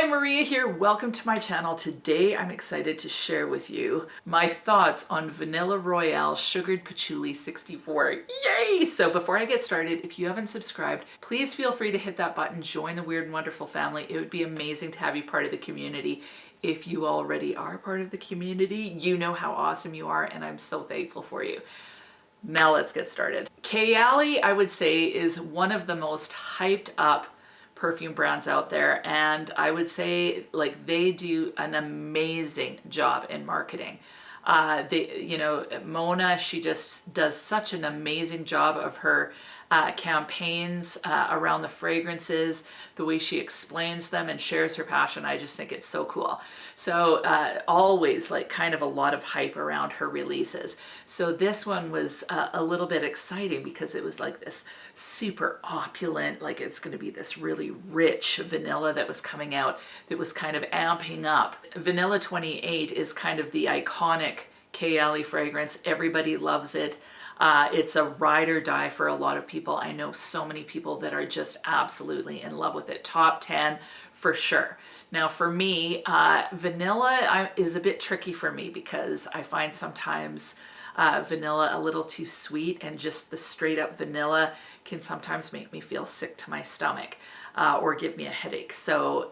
Maria here. Welcome to my channel. Today I'm excited to share with you my thoughts on Vanilla Royale Sugared Patchouli 64. Yay! So before I get started, if you haven't subscribed, please feel free to hit that button, join the Weird and Wonderful family. It would be amazing to have you part of the community. If you already are part of the community, you know how awesome you are, and I'm so thankful for you. Now let's get started. KAYALI, I would say, is one of the most hyped up perfume brands out there, and I would say like they do an amazing job in marketing. Mona, she just does such an amazing job of her campaigns around the fragrances, the way she explains them and shares her passion. I just think it's so cool. So always like kind of a lot of hype around her releases. So this one was a little bit exciting because it was like this super opulent, like it's going to be this really rich vanilla that was coming out that was kind of amping up. Vanilla 28 is kind of the iconic KAYALI fragrance. Everybody loves it. It's a ride or die for a lot of people. I know so many people that are just absolutely in love with it. Top 10 for sure. Now for me, vanilla is a bit tricky for me because I find sometimes vanilla a little too sweet, and just the straight up vanilla can sometimes make me feel sick to my stomach. Or give me a headache. So,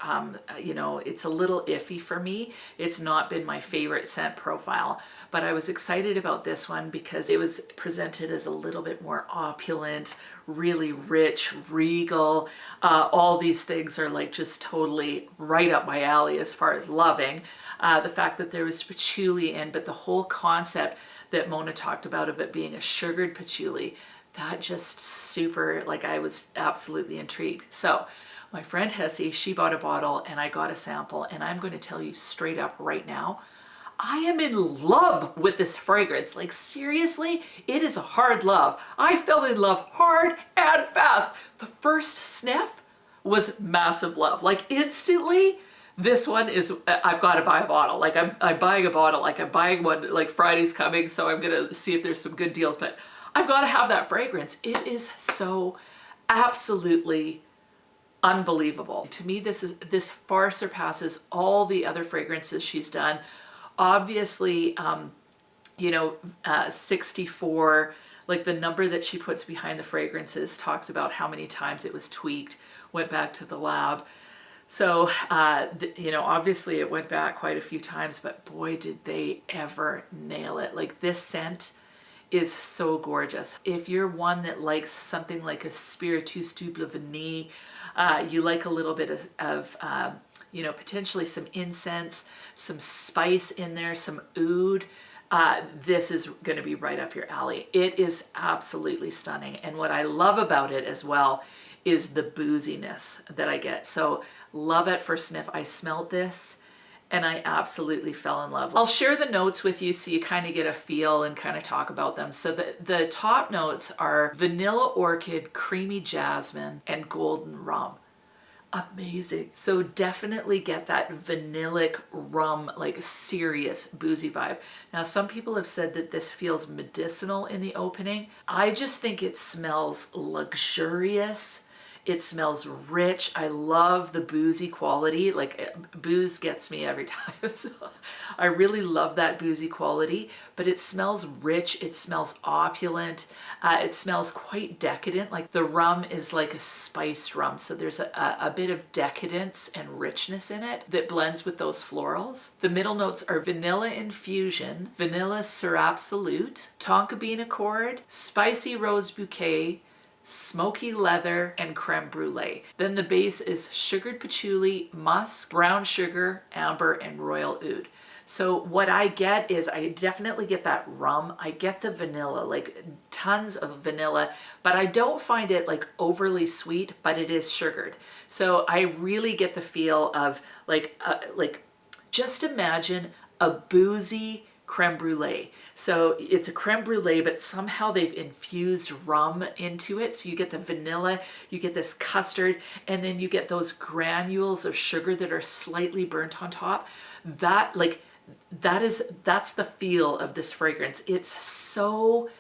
it's a little iffy for me. It's not been my favorite scent profile, but I was excited about this one because it was presented as a little bit more opulent, really rich, regal. All these things are like just totally right up my alley as far as loving. The fact that there was patchouli in, but the whole concept that Mona talked about of it being a sugared patchouli, that just super, like I was absolutely intrigued. So my friend Hessie, she bought a bottle and I got a sample, and I'm going to tell you straight up right now, I am in love with this fragrance. Like seriously, it is a hard love. I fell in love hard and fast. The first sniff was massive love. Like instantly, this one is, I've got to buy a bottle. Like I'm buying a bottle, like I'm buying one, like Friday's coming, so I'm going to see if there's some good deals, but I've got to have that fragrance. It is so absolutely unbelievable. To me, this far surpasses all the other fragrances she's done. Obviously, 64, like the number that she puts behind the fragrances talks about how many times it was tweaked, went back to the lab. So, obviously it went back quite a few times, but boy, did they ever nail it. Like this scent is so gorgeous. If you're one that likes something like a spiritus double vanille, you like a little bit of potentially some incense, some spice in there, some oud, this is going to be right up your alley. It is absolutely stunning. And what I love about it as well is the booziness that I get. So love at first sniff. I smelled this and I absolutely fell in love. I'll share the notes with you so you kind of get a feel and kind of talk about them. So the top notes are vanilla orchid, creamy jasmine, and golden rum. Amazing. So definitely get that vanillic rum, like serious boozy vibe. Now, some people have said that this feels medicinal in the opening. I just think it smells luxurious. It smells rich. I love the boozy quality. Like booze gets me every time. So I really love that boozy quality, but it smells rich. It smells opulent. It smells quite decadent. Like the rum is like a spiced rum. So there's a bit of decadence and richness in it that blends with those florals. The middle notes are vanilla infusion, vanilla syrup absolute, tonka bean accord, spicy rose bouquet, smoky leather, and creme brulee. Then the base is sugared patchouli, musk, brown sugar, amber, and royal oud. So what I get is I definitely get that rum. I get the vanilla, like tons of vanilla, but I don't find it like overly sweet, but it is sugared. So I really get the feel of like just imagine a boozy creme brulee. So it's a creme brulee, but somehow they've infused rum into it. So you get the vanilla, you get this custard, and then you get those granules of sugar that are slightly burnt on top. That's the feel of this fragrance. It's so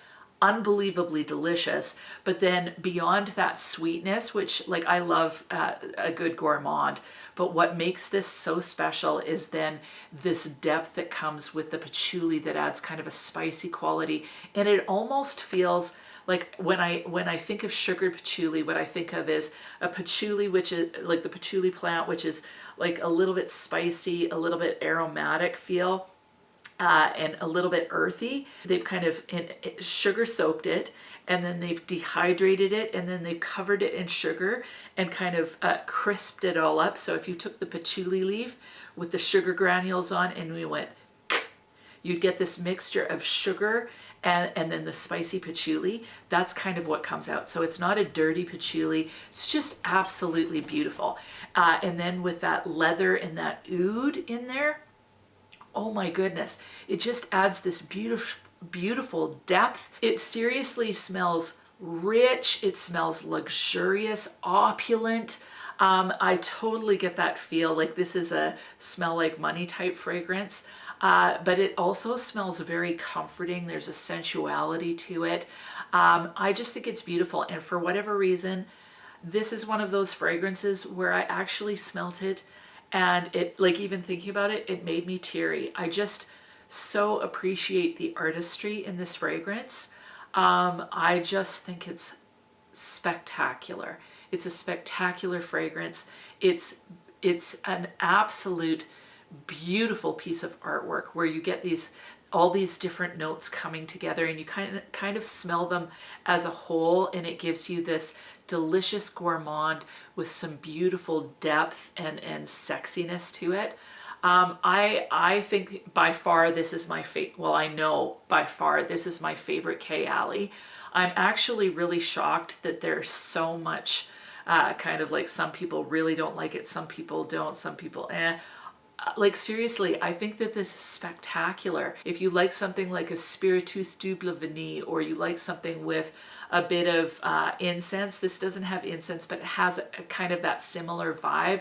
unbelievably delicious. But then beyond that sweetness, which like I love a good gourmand, but what makes this so special is then this depth that comes with the patchouli that adds kind of a spicy quality. And it almost feels like when I think of sugared patchouli, what I think of is a patchouli, which is like the patchouli plant, which is like a little bit spicy, a little bit aromatic feel. And a little bit earthy. They've kind of sugar soaked it, and then they've dehydrated it, and then they've covered it in sugar and kind of crisped it all up. So if you took the patchouli leaf with the sugar granules on and we went, you'd get this mixture of sugar and then the spicy patchouli. That's kind of what comes out. So it's not a dirty patchouli. It's just absolutely beautiful. And then with that leather and that oud in there, oh my goodness, it just adds this beautiful depth. It seriously smells rich. It smells luxurious, opulent. I totally get that feel like this is a smell like money type fragrance. But it also smells very comforting. There's a sensuality to it. I just think it's beautiful. And for whatever reason, this is one of those fragrances where I actually smelt it, and it, like, even thinking about it, it made me teary. I just so appreciate the artistry in this fragrance. I just think it's spectacular. It's a spectacular fragrance. It's an absolute beautiful piece of artwork where you get all these different notes coming together, and you kind of smell them as a whole, and it gives you this delicious gourmand with some beautiful depth and sexiness to it. I think by far this is my favorite. Well, I know by far this is my favorite KAYALI. I'm actually really shocked that there's so much kind of like, some people really don't like it, some people don't, some people like, seriously, I think that this is spectacular. If you like something like a Spiritus Double Vanille, or you like something with a bit of incense, this doesn't have incense, but it has a kind of that similar vibe.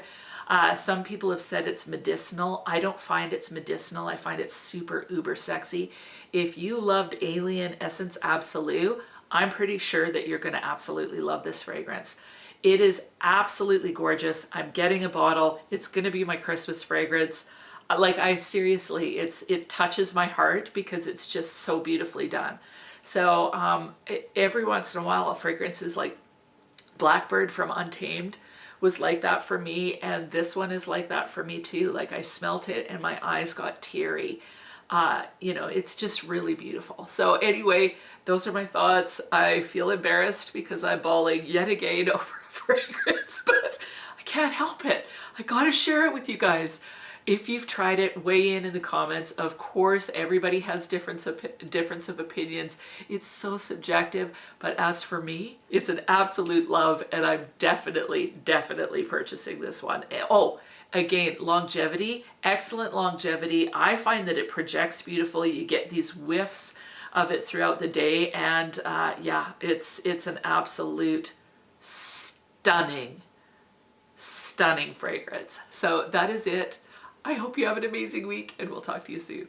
Some people have said it's medicinal. I don't find it's medicinal. I find it super uber sexy. If you loved Alien Essence Absolute, I'm pretty sure that you're going to absolutely love this fragrance. It is absolutely gorgeous. I'm getting a bottle. It's going to be my Christmas fragrance. Like, I seriously, it touches my heart because it's just so beautifully done. So every once in a while, a fragrance is like Blackbird from Untamed was like that for me, and this one is like that for me too. Like, I smelt it and my eyes got teary. You know, it's just really beautiful. So anyway, those are my thoughts. I feel embarrassed because I'm bawling yet again over a fragrance, but I can't help it. I gotta share it with you guys. If you've tried it, weigh in the comments. Of course, everybody has difference of opinions. It's so subjective, but as for me, it's an absolute love, and I'm definitely purchasing this one. Oh, again, longevity, excellent longevity. I find that it projects beautifully. You get these whiffs of it throughout the day, and yeah, it's an absolute stunning fragrance. So that is it. I hope you have an amazing week, and we'll talk to you soon.